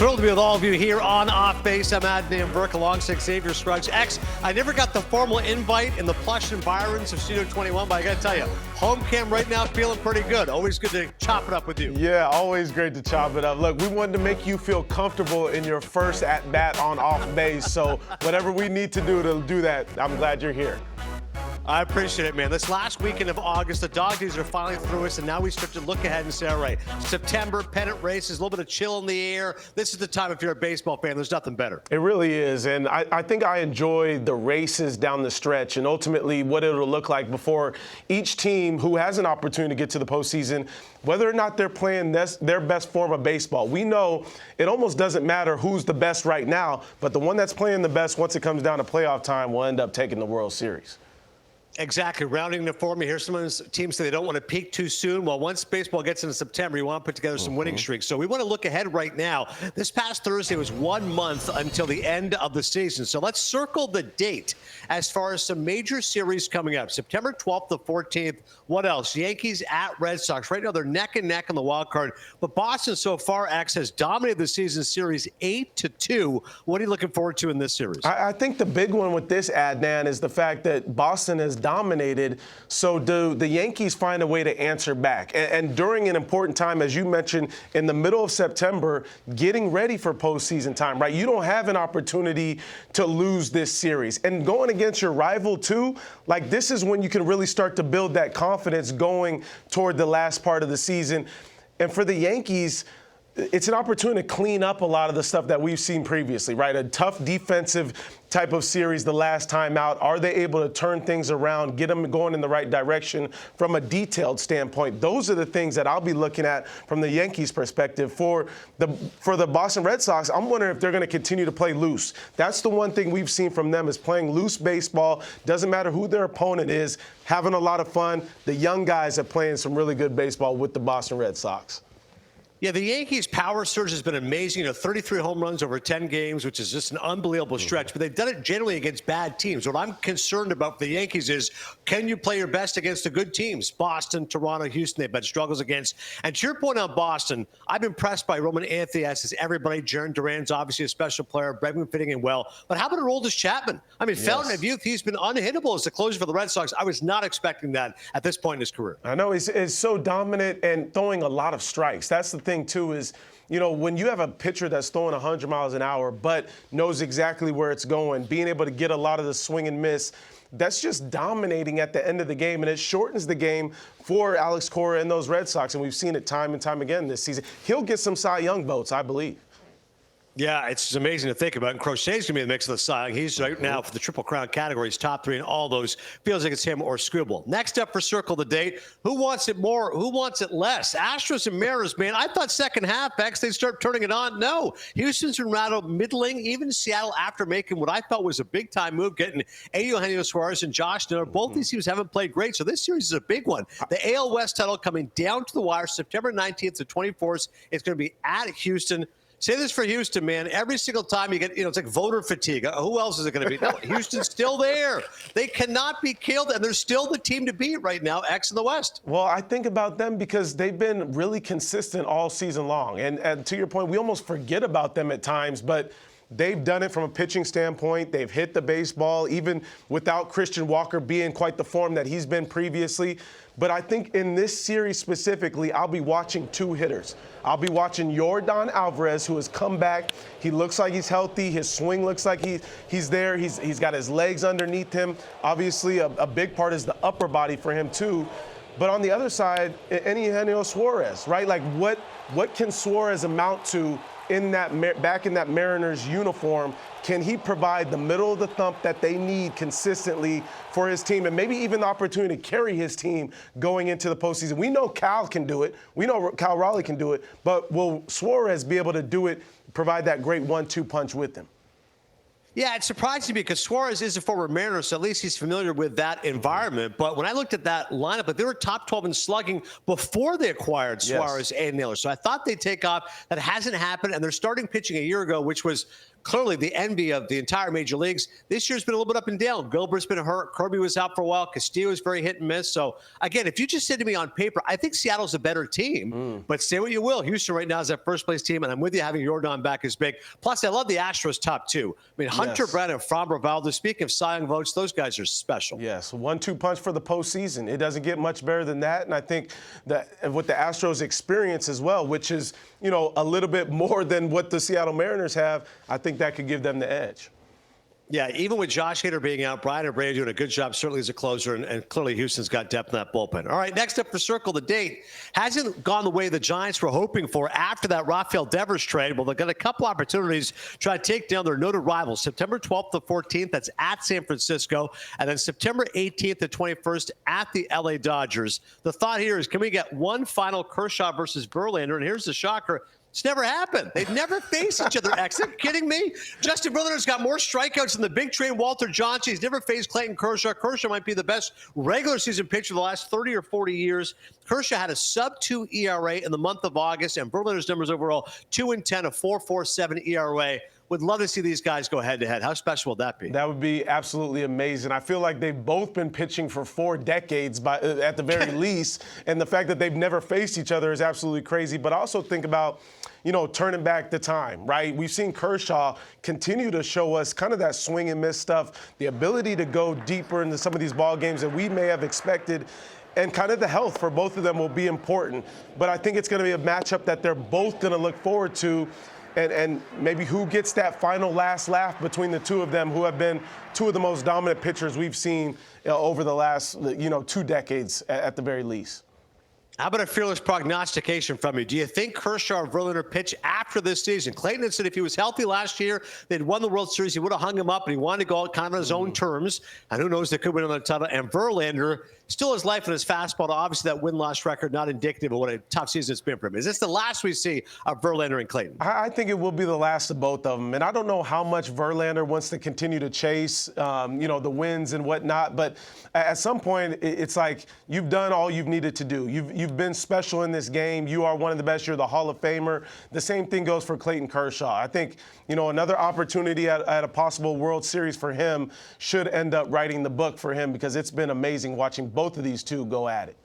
Thrilled to be with all of you here on Off Base. I'm Adnan Virk alongside Xavier, Scruggs. I never got the formal invite in the plush environs of Studio 21, but I got to tell you, home cam right now feeling pretty good. Always good to chop it up with you. Yeah, always great to chop it up. Look, we wanted to make you feel comfortable in your first at-bat on Off Base, so whatever we need to do that, I'm glad you're here. I appreciate it, man. This last weekend of August, the dog days are finally through us, and now we start to look ahead and say, all right, September, pennant races, a little bit of chill in the air. This is the time, if you're a baseball fan, there's nothing better. It really is, and I think I enjoy the races down the stretch and ultimately what it'll look like before each team who has an opportunity to get to the postseason, whether or not they're playing their best form of baseball. We know it almost doesn't matter who's the best right now, but the one that's playing the best once it comes down to playoff time will end up taking the World Series. Exactly. Rounding the form, you hear some of those teams say they don't want to peak too soon. Well, once baseball gets into September, you want to put together some winning streaks. So we want to look ahead right now. This past Thursday was 1 month until the end of the season. So let's circle the date as far as some major series coming up. September 12th to 14th. What else? Yankees at Red Sox. Right now they're neck and neck on the wild card. But Boston so far, X, has dominated the season series 8-2. What are you looking forward to in this series? I think the big one with this, Adnan, is the fact that Boston has dominated. So do the Yankees find a way to answer back? And during an important time, as you mentioned, in the middle of September, getting ready for postseason time, right? You don't have an opportunity to lose this series. And going against your rival, too, like this is when you can really start to build that confidence going toward the last part of the season. And for the Yankees, it's an opportunity to clean up a lot of the stuff that we've seen previously, right? A tough defensive type of series the last time out. Are they able to turn things around, get them going in the right direction from a detailed standpoint? Those are the things that I'll be looking at from the Yankees' perspective. For the Boston Red Sox, I'm wondering if they're going to continue to play loose. That's the one thing we've seen from them is playing loose baseball. Doesn't matter who their opponent is, having a lot of fun. The young guys are playing some really good baseball with the Boston Red Sox. Yeah, the Yankees' power surge has been amazing. 33 home runs over 10 games, which is just an unbelievable stretch. But they've done it generally against bad teams. What I'm concerned about for the Yankees is, can you play your best against the good teams? Boston, Toronto, Houston, they've had struggles against. And to your point on Boston, I've been impressed by Roman Anthony, as is everybody. Jaron Duran's obviously a special player. Bregman fitting in well. But how about Aroldis Chapman? I mean, fountain of youth, he's been unhittable as the closer for the Red Sox. I was not expecting that at this point in his career. I know he's so dominant and throwing a lot of strikes. That's the thing, too, is, you know, when you have a pitcher that's throwing 100 miles an hour but knows exactly where it's going, being able to get a lot of the swing and miss, that's just dominating at the end of the game, and it shortens the game for Alex Cora and those Red Sox, and we've seen it time and time again this season. He'll get some Cy Young votes, I believe. Yeah, it's just amazing to think about. And Crochet's going to be in the mix of the Cy. He's right now for the Triple Crown categories, top 3 in all those. Feels like it's him or Scribble. Next up for Circle the Date, who wants it more? Who wants it less? Astros and Mariners, man. I thought second half, X, they'd start turning it on. No. Houston's been rather middling. Even Seattle, after making what I thought was a big-time move, getting Eugenio Suarez and Josh Miller. Both these teams haven't played great, so this series is a big one. The AL West title coming down to the wire September 19th to 24th. It's going to be at Houston. Say this for Houston, man. Every single time you get, it's like voter fatigue. Who else is it going to be? No, Houston's still there. They cannot be killed, and they're still the team to beat right now, X in the West. Well, I think about them because they've been really consistent all season long. And to your point, we almost forget about them at times, but they've done it from a pitching standpoint. They've hit the baseball, even without Christian Walker being quite the form that he's been previously. But I think in this series specifically, I'll be watching 2 hitters. I'll be watching Yordan Alvarez, who has come back. He looks like he's healthy. His swing looks like he's there. He's got his legs underneath him. Obviously, a big part is the upper body for him, too. But on the other side, Eugenio Suarez, right? Like, what can Suarez amount to in that back in that Mariners uniform? Can he provide the middle of the thump that they need consistently for his team, and maybe even the opportunity to carry his team going into the postseason? We know Cal can do it. We know Cal Raleigh can do it. But will Suarez be able to do it, provide that great 1-2 punch with him? Yeah, it surprised me because Suarez is a former Mariner, so at least he's familiar with that environment. But when I looked at that lineup, they were top 12 in slugging before they acquired Suarez and Naylor. So I thought they'd take off. That hasn't happened, and their starting pitching a year ago, which was clearly the envy of the entire major leagues. This year's been a little bit up and down. Gilbert's been hurt. Kirby was out for a while. Castillo is very hit and miss. So, again, if you just said to me on paper, I think Seattle's a better team. But say what you will. Houston right now is that first-place team, and I'm with you. Having Jordan back is big. Plus, I love the Astros top two. I mean, Hunter, Brown, and Framber Valdez, speaking of Cy Young votes, those guys are special. Yes, 1-2 punch for the postseason. It doesn't get much better than that. And I think that with the Astros experience as well, which is, you know, a little bit more than what the Seattle Mariners have, I think that could give them the edge. Yeah, even with Josh Hader being out, Brian and Brady doing a good job, certainly as a closer, and clearly Houston's got depth in that bullpen. All right, next up for Circle the Date. Hasn't gone the way the Giants were hoping for after that Rafael Devers trade. Well, they've got a couple opportunities to try to take down their noted rivals. September 12th to 14th, that's at San Francisco, and then September 18th to 21st at the LA Dodgers. The thought here is, can we get one final Kershaw versus Verlander? And here's the shocker. It's never happened. They've never faced each other. Are you kidding me? Justin Verlander's got more strikeouts than the big train Walter Johnson. He's never faced Clayton Kershaw. Kershaw might be the best regular season pitcher of the last 30 or 40 years. Kershaw had a sub-2 ERA in the month of August, and Verlander's numbers overall 2-10, a 4.47 ERA. Would love to see these guys go head-to-head. How special would that be? That would be absolutely amazing. I feel like they've both been pitching for 4 decades at the very least, and the fact that they've never faced each other is absolutely crazy. But I also think about, you know, turning back the time, right? We've seen Kershaw continue to show us kind of that swing and miss stuff, the ability to go deeper into some of these ball games that we may have expected. And kind of the health for both of them will be important. But I think it's going to be a matchup that they're both going to look forward to. And maybe who gets that final last laugh between the two of them, who have been two of the most dominant pitchers we've seen over the last, 2 decades at the very least. How about a fearless prognostication from you? Do you think Kershaw or Verlander pitch after this season? Clayton had said if he was healthy last year, they'd won the World Series, he would have hung him up, and he wanted to go out kind of on his own terms. And who knows, they could win another title. And Verlander still has life in his fastball. Obviously, that win-loss record not indicative of what a tough season it's been for him. Is this the last we see of Verlander and Clayton? I think it will be the last of both of them. And I don't know how much Verlander wants to continue to chase, the wins and whatnot. But at some point, it's like you've done all you've needed to do. You've been special in this game. You are one of the best. You're the Hall of Famer. The same thing goes for Clayton Kershaw. I think, another opportunity at a possible World Series for him should end up writing the book for him, because it's been amazing watching both of these two go at it.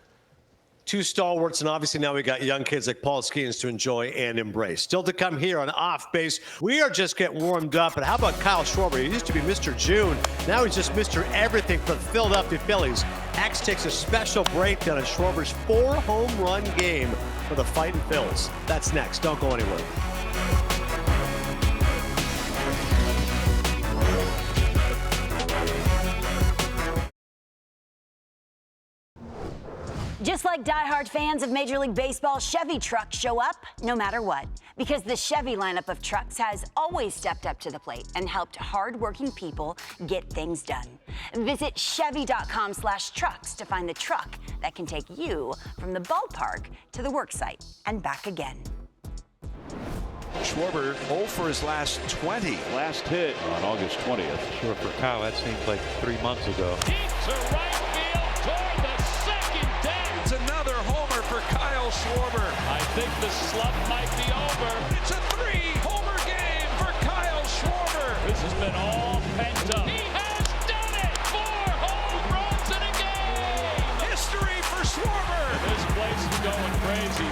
Two stalwarts, and obviously now we got young kids like Paul Skeens to enjoy and embrace. Still to come here on Off Base. We are just getting warmed up. And how about Kyle Schwarber? He used to be Mr. June. Now he's just Mr. Everything for the Philadelphia Phillies. X takes a special breakdown of Schwarber's 4-home run game for the Fightin' Phils. That's next. Don't go anywhere. Just like diehard fans of Major League Baseball, Chevy trucks show up no matter what. Because the Chevy lineup of trucks has always stepped up to the plate and helped hard-working people get things done. Visit Chevy.com/trucks to find the truck that can take you from the ballpark to the worksite and back again. Schwarber 0 for his last 20. Last hit on August 20th. Sure, for Kyle, that seems like 3 months ago. Deep to right field toward the second deck. It's another homer for Kyle Schwarber. I think the slump might be over. It's a 3-homer game for Kyle Schwarber. This has been all pent up. He has done it! 4 home runs in a game! History for Schwarber. This place is going crazy.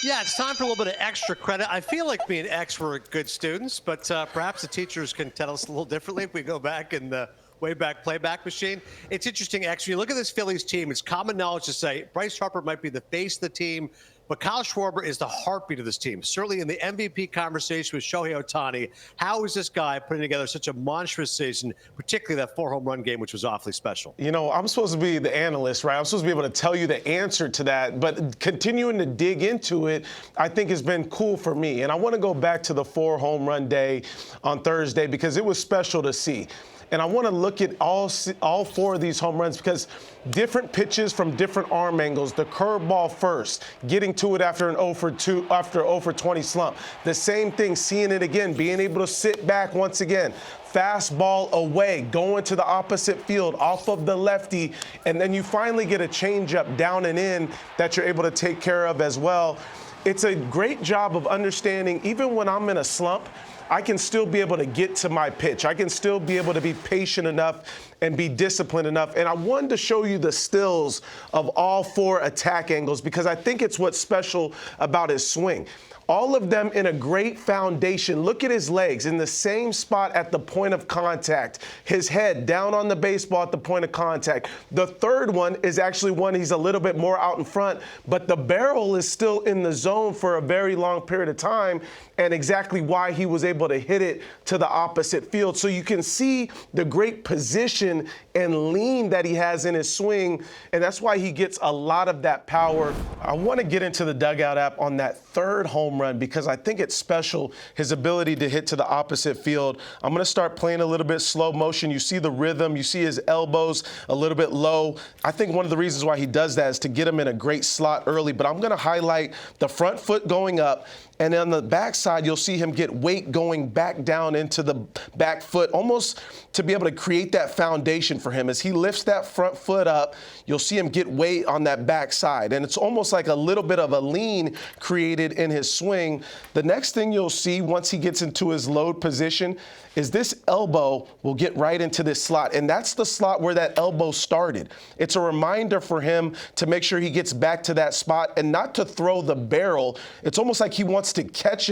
Yeah, it's time for a little bit of extra credit. I feel like me and X were good students, but perhaps the teachers can tell us a little differently if we go back in the Wayback Playback machine. It's interesting, X. When you look at this Phillies team, it's common knowledge to say Bryce Harper might be the face of the team, but Kyle Schwarber is the heartbeat of this team. Certainly in the MVP conversation with Shohei Ohtani, how is this guy putting together such a monstrous season, particularly that 4-home run game, which was awfully special? I'm supposed to be the analyst, right? I'm supposed to be able to tell you the answer to that, but continuing to dig into it, I think has been cool for me. And I want to go back to the 4-home run day on Thursday because it was special to see. And I want to look at all 4 of these home runs because different pitches from different arm angles. The curveball first, getting to it after an 0 for 20 slump. The same thing, seeing it again, being able to sit back once again. Fastball away, going to the opposite field off of the lefty, and then you finally get a changeup down and in that you're able to take care of as well. It's a great job of understanding, even when I'm in a slump, I can still be able to get to my pitch. I can still be able to be patient enough and be disciplined enough. And I wanted to show you the stills of all 4 attack angles because I think it's what's special about his swing. All of them in a great foundation. Look at his legs in the same spot at the point of contact. His head down on the baseball at the point of contact. The third one is actually one he's a little bit more out in front, but the barrel is still in the zone for a very long period of time, and exactly why he was able to hit it to the opposite field. So you can see the great position and lean that he has in his swing, and that's why he gets a lot of that power. I want to get into the dugout app on that third home run because I think it's special, his ability to hit to the opposite field. I'm going to start playing a little bit slow motion. You see the rhythm. You see his elbows a little bit low. I think one of the reasons why he does that is to get him in a great slot early, but I'm going to highlight the front foot going up, and on the backside, you'll see him get weight going back down into the back foot, almost to be able to create that foundation for him. As he lifts that front foot up, you'll see him get weight on that backside. And it's almost like a little bit of a lean created in his swing. The next thing you'll see once he gets into his load position is this elbow will get right into this slot. And that's the slot where that elbow started. It's a reminder for him to make sure he gets back to that spot and not to throw the barrel. It's almost like he wants to catch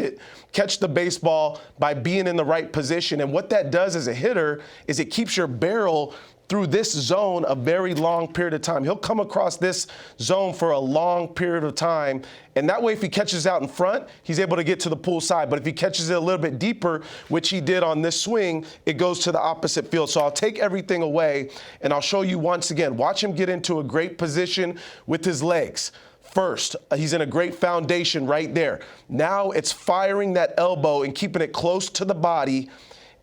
the baseball by being in the right position. And what that does as a hitter is it keeps your barrel through this zone a very long period of time. He'll come across this zone for a long period of time. And that way, if he catches out in front, he's able to get to the pool side. But if he catches it a little bit deeper, which he did on this swing, it goes to the opposite field. So I'll take everything away, and I'll show you once again. Watch him get into a great position with his legs. First, he's in a great foundation right there. Now it's firing that elbow and keeping it close to the body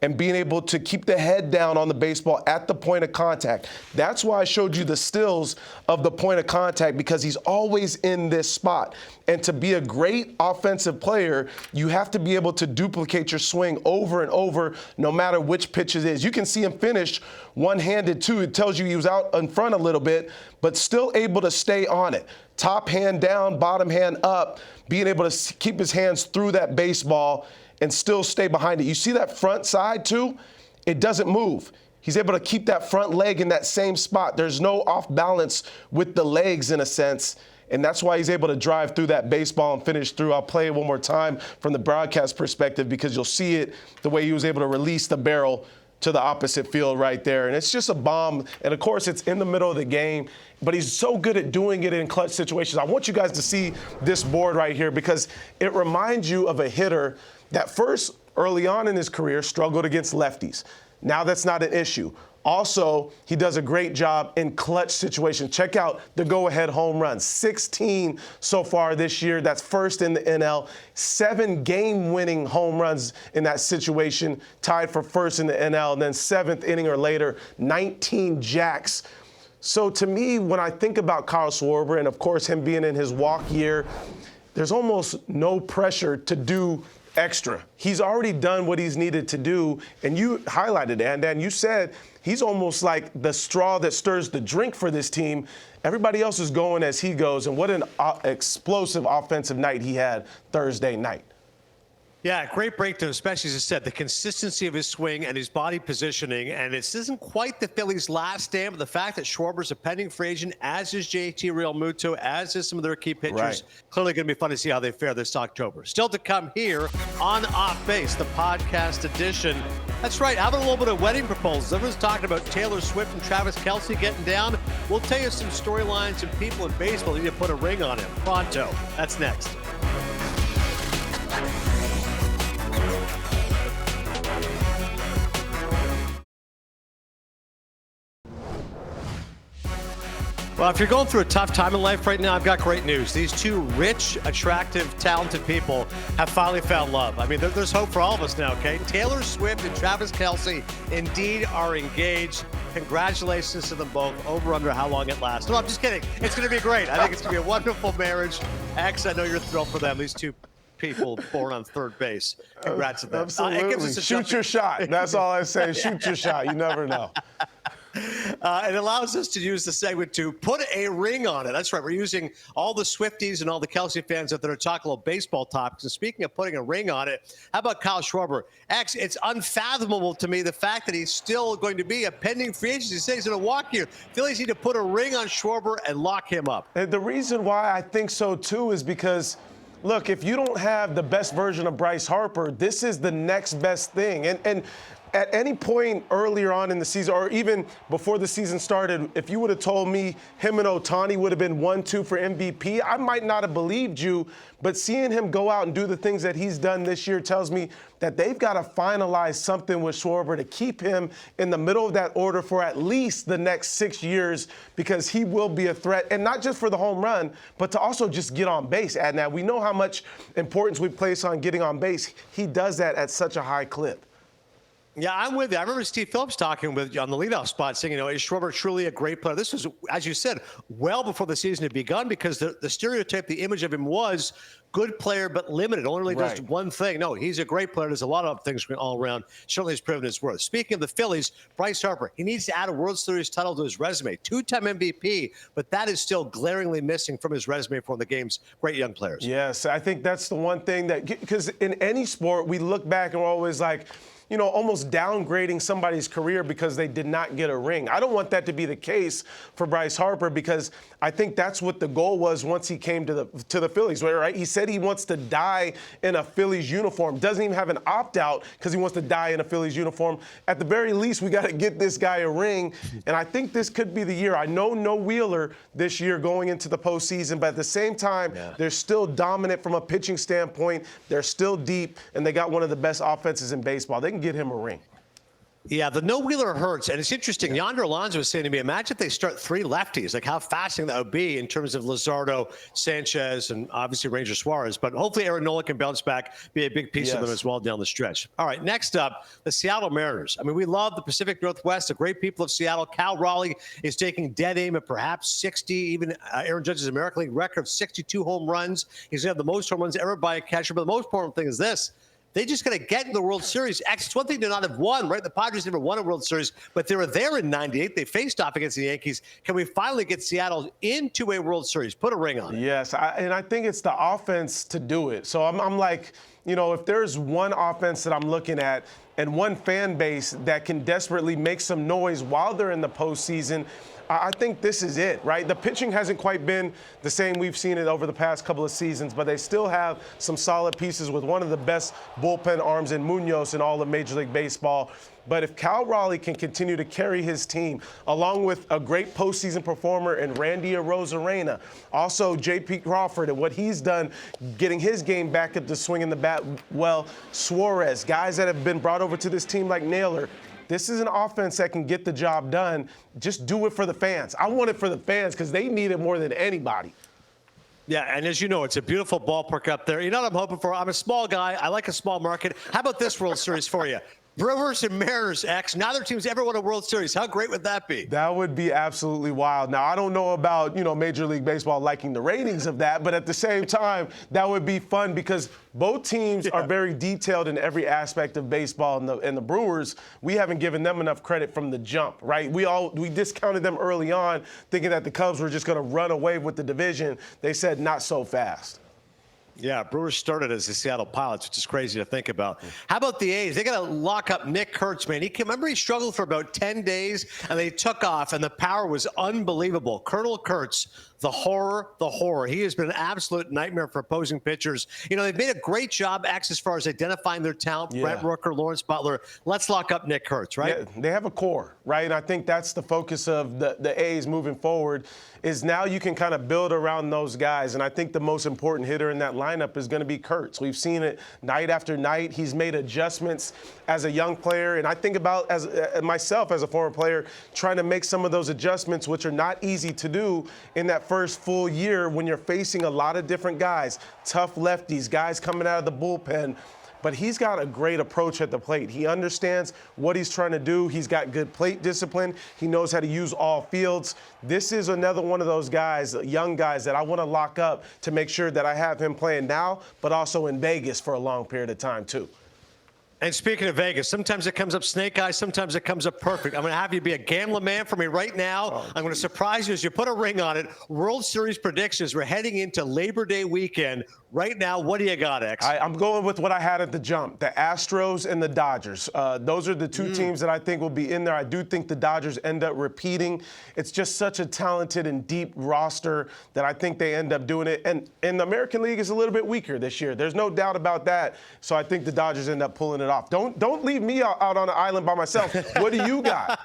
and being able to keep the head down on the baseball at the point of contact. That's why I showed you the stills of the point of contact, because he's always in this spot. And to be a great offensive player, you have to be able to duplicate your swing over and over, no matter which pitch it is. You can see him finish one-handed too. It tells you he was out in front a little bit, but still able to stay on it. Top hand down, bottom hand up, being able to keep his hands through that baseball and still stay behind it. You see that front side too? It doesn't move. He's able to keep that front leg in that same spot. There's no off balance with the legs in a sense, and that's why he's able to drive through that baseball and finish through. I'll play it one more time from the broadcast perspective because you'll see it the way he was able to release the barrel to the opposite field right there. And it's just a bomb. And of course, it's in the middle of the game, but he's so good at doing it in clutch situations. I want you guys to see this board right here because it reminds you of a hitter that first, early on in his career, struggled against lefties. Now that's not an issue. Also, he does a great job in clutch situations. Check out the go-ahead home runs. 16 so far this year. That's first in the NL. 7 game-winning home runs in that situation, tied for first in the NL. And then 7th inning or later, 19 jacks. So to me, when I think about Kyle Schwarber, and of course him being in his walk year, there's almost no pressure to do extra. He's already done what he's needed to do, and you highlighted it, and then you said he's almost like the straw that stirs the drink for this team. Everybody else is going as he goes, and what an explosive offensive night he had Thursday night. Yeah, great breakdown, especially, as I said, the consistency of his swing and his body positioning. And this isn't quite the Phillies' last stand, but the fact that Schwarber's a pending free agent, as is JT Realmuto, as is some of their key pitchers, right. Clearly going to be fun to see how they fare this October. Still to come here on Off Base, the podcast edition. That's right, having a little bit of wedding proposals. Everyone's talking about Taylor Swift and Travis Kelce getting down. We'll tell you some storylines and people in baseball need to put a ring on him. Pronto. That's next. Well, if you're going through a tough time in life right now, I've got great news. These two rich, attractive, talented people have finally found love. I mean, there's hope for all of us now, okay? Taylor Swift and Travis Kelce indeed are engaged. Congratulations to them both. Over under how long it lasts. No, I'm just kidding. It's going to be great. I think it's going to be a wonderful marriage. X, I know you're thrilled for them. These two people born on third base. Congrats to them. Absolutely. It gives us a Shoot your shot. That's all I say. Shoot your shot. You never know. It allows us to use the segment to put a ring on it. That's right. We're using all the Swifties and all the Kelce fans out there to talk a little baseball topics. And speaking of putting a ring on it, how about Kyle Schwarber? X, it's unfathomable to me the fact that he's still going to be a pending free agent. He says he's going to walk here. Phillies need to put a ring on Schwarber and lock him up. And the reason why I think so, too, is because, look, if you don't have the best version of Bryce Harper, this is the next best thing. And at any point earlier on in the season, or even before the season started, if you would have told me him and Ohtani would have been 1-2 for MVP, I might not have believed you. But seeing him go out and do the things that he's done this year tells me that they've got to finalize something with Schwarber to keep him in the middle of that order for at least the next 6 years, because he will be a threat, and not just for the home run, but to also just get on base. Adnan, we know how much importance we place on getting on base. He does that at such a high clip. Yeah, I'm with you. I remember Steve Phillips talking with you on the leadoff spot saying, is Schwarber truly a great player? This was, as you said, well before the season had begun, because the stereotype, the image of him was good player but limited, only really does one thing. No, he's a great player. There's a lot of things all around. Certainly has proven his worth. Speaking of the Phillies, Bryce Harper, he needs to add a World Series title to his resume. 2-time MVP, but that is still glaringly missing from his resume for the game's great young players. Yes, I think that's the one thing that, because in any sport, we look back and we're always like, almost downgrading somebody's career because they did not get a ring. I don't want that to be the case for Bryce Harper, because I think that's what the goal was once he came to the Phillies, right? He said he wants to die in a Phillies uniform. Doesn't even have an opt-out because he wants to die in a Phillies uniform. At the very least, we got to get this guy a ring, and I think this could be the year. I know no Wheeler this year going into the postseason, but at the same time, they're still dominant from a pitching standpoint. They're still deep, and they got one of the best offenses in baseball. They can get him a ring. Yeah, the no-wheeler hurts. And it's interesting. Yonder Alonso was saying to me, imagine if they start three lefties, like how fascinating that would be in terms of Luzardo, Sanchez, and obviously Ranger Suarez. But hopefully Aaron Nola can bounce back, be a big piece of them as well down the stretch. All right, next up, the Seattle Mariners. I mean, we love the Pacific Northwest, the great people of Seattle. Cal Raleigh is taking dead aim at perhaps 60, even Aaron Judge's American League record of 62 home runs. He's going to have the most home runs ever by a catcher. But the most important thing is this. They just got to get in the World Series. Actually, it's one thing to not have won, right? The Padres never won a World Series, but they were there in '98. They faced off against the Yankees. Can we finally get Seattle into a World Series? Put a ring on it. Yes, and I think it's the offense to do it. So I'm like, if there's one offense that I'm looking at and one fan base that can desperately make some noise while they're in the postseason, I think this is it, right? The pitching hasn't quite been the same we've seen it over the past couple of seasons, but they still have some solid pieces with one of the best bullpen arms in Munoz in all of Major League Baseball. But if Cal Raleigh can continue to carry his team, along with a great postseason performer in Randy Arozarena, also J.P. Crawford and what he's done, getting his game back up to swinging the bat well, Suarez, guys that have been brought over to this team like Naylor, this is an offense that can get the job done. Just do it for the fans. I want it for the fans because they need it more than anybody. Yeah, and as you know, it's a beautiful ballpark up there. You know what I'm hoping for? I'm a small guy. I like a small market. How about this World Series for you? Brewers and Mariners, X. Neither team's ever won a World Series. How great would that be? That would be absolutely wild. Now, I don't know about, Major League Baseball liking the ratings of that, but at the same time, that would be fun because both teams are very detailed in every aspect of baseball. And the Brewers, we haven't given them enough credit from the jump, right? We discounted them early on, thinking that the Cubs were just going to run away with the division. They said not so fast. Yeah, Brewers started as the Seattle Pilots, which is crazy to think about. How about the A's? They got to lock up Nick Kurtz, man. Remember he struggled for about 10 days, and they took off, and the power was unbelievable. Colonel Kurtz, the horror. He has been an absolute nightmare for opposing pitchers. You know, they've made a great job, as far as identifying their talent. Yeah. Brent Rooker, Lawrence Butler. Let's lock up Nick Kurtz, right? Yeah, they have a core, right? And I think that's the focus of the A's moving forward, is now you can kind of build around those guys. And I think the most important hitter in that lineup is going to be Kurtz. We've seen it night after night. He's made adjustments as a young player. And I think about as myself as a former player, trying to make some of those adjustments, which are not easy to do in that first full year when you're facing a lot of different guys, tough lefties, guys coming out of the bullpen. But he's got a great approach at the plate. He understands what he's trying to do. He's got good plate discipline. He knows how to use all fields. This is another one of those guys, young guys, that I want to lock up to make sure that I have him playing now, but also in Vegas for a long period of time, too. And speaking of Vegas, sometimes it comes up snake eyes, sometimes it comes up perfect. I'm going to have you be a gambling man for me right now. I'm going to surprise you as you put a ring on it. World Series predictions. We're heading into Labor Day weekend. Right now, what do you got, X? I'm going with what I had at the jump, the Astros and the Dodgers. Those are the two teams that I think will be in there. I do think the Dodgers end up repeating. It's just such a talented and deep roster that I think they end up doing it. And the American League is a little bit weaker this year. There's no doubt about that. So I think the Dodgers end up pulling it off. Don't leave me out on an island by myself. What do you got?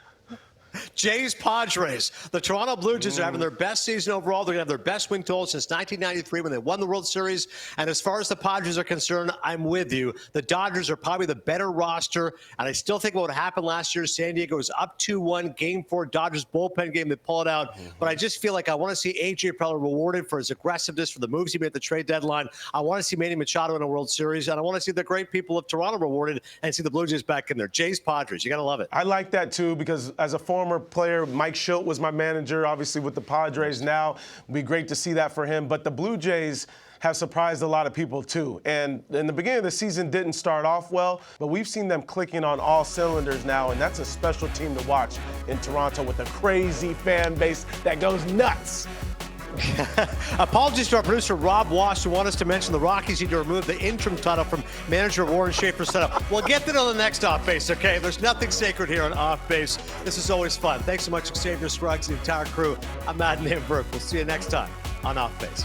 Jays Padres. The Toronto Blue Jays are having their best season overall. They're going to have their best win total since 1993 when they won the World Series. And as far as the Padres are concerned, I'm with you. The Dodgers are probably the better roster. And I still think what happened last year, San Diego was up 2-1, Game 4, Dodgers bullpen game. They pull it out. But I just feel like I want to see A.J. Preller rewarded for his aggressiveness, for the moves he made at the trade deadline. I want to see Manny Machado in a World Series. And I want to see the great people of Toronto rewarded and see the Blue Jays back in there. Jays Padres. You got to love it. I like that, too, because as a former player, Mike Schilt was my manager, obviously, with the Padres now. It'd be great to see that for him. But the Blue Jays have surprised a lot of people, too. And in the beginning of the season didn't start off well, but we've seen them clicking on all cylinders now, and that's a special team to watch in Toronto with a crazy fan base that goes nuts. Apologies to our producer, Rob Wash, who wanted us to mention the Rockies need to remove the interim title from manager Warren Schaefer's setup. We'll get to it on the next Off Base, okay? There's nothing sacred here on Off Base. This is always fun. Thanks so much, Xavier, Scruggs, and the entire crew. I'm Adnan Virk. We'll see you next time on Off Base.